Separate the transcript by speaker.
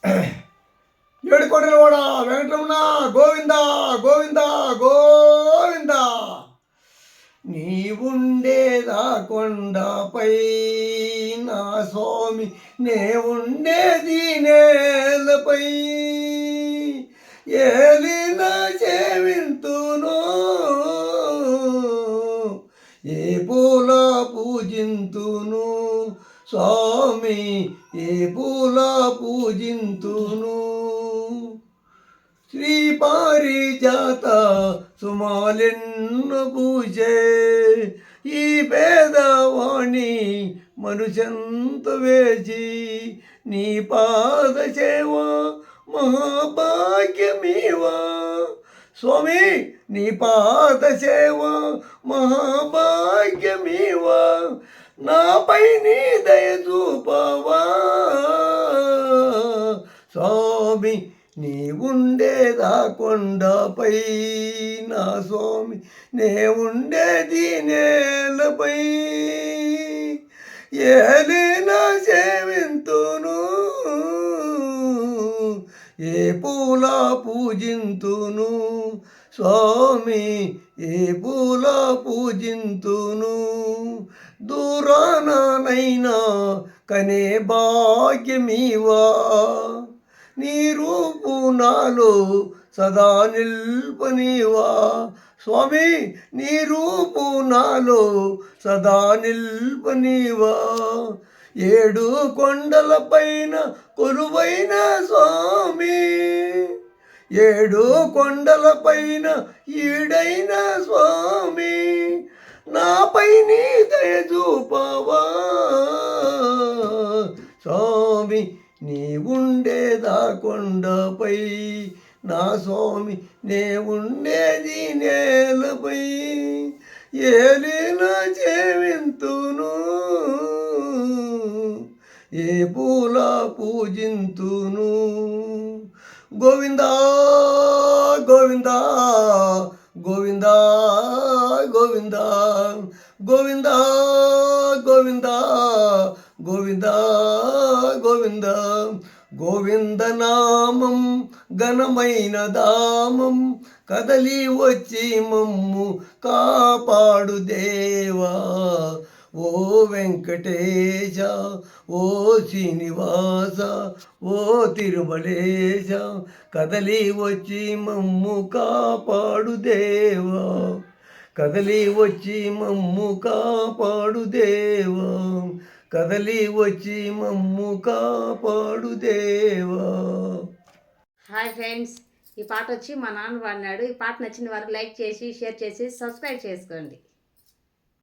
Speaker 1: ఏడుకోటల వాడ వెంకటరమణ గోవింద గోవింద గోవింద. నీవుండేదా కొండపై నా స్వామి, నే ఉండేది నేలపై. ఏలిన సేవింతును, ఏ పూల పూజింతును స్వామి, ఏ పూల పూజింతును. శ్రీ పారిజాత సుమాలెన్ను పూజే, ఈ పేదవాణి మనుషంత వేచి. నీ పాద సేవ మహాభాగ్యమీవా స్వామి, నీ పాద సేవ మహాభాగ్యమీవా. నాపై నీ దయ చూపవా స్వామి, నీ ఉండేదా కొండపై నా స్వామి, నే ఉండేది నేలపై. ఏలిన సేవింతును, ఏ పూల పూజింతును స్వామి, ఏ పూల పూజింతును. దూరానైనా కనే భాగ్యమీవా, నీ రూపు నాలో సదా నిల్పనివా స్వామి, నీ రూపు నాలో సదా నిల్పనివా. ఏడు కొండలపైన కొలువైన స్వామి, ఏడు కొండలపైన ఈడైన స్వామి. నాపై నీ దయ చూపవా స్వామి, నీ ఉండేదా కొండపై నా స్వామి, నే ఉండేది నేలపై. ఏలిన సేవింతును, ఏ పూల పూజింతును. గోవింద గోవింద గోవింద గోవింద గోవింద గోవింద గోవింద గోవింద. గోవింద నామం ఘనమైన దామం, కదలి వచ్చి మమ్ము కాపాడు దేవా. ఓ వెంకటేశ, ఓ శ్రీనివాస, ఓ తిరుమలేశ, కదలి వచ్చి మమ్ము కాపాడు దేవా. కదలి వచ్చి మమ్ము కాపాడు దేవా, కదలి వచ్చి మమ్ము కాపాడు దేవా.
Speaker 2: హాయ్ ఫ్రెండ్స్, ఈ పాట వచ్చి మా నాన్న పాడినాడు. ఈ పాట నచ్చిన వారు లైక్ చేసి, షేర్ చేసి, సబ్స్క్రైబ్ చేసుకోండి.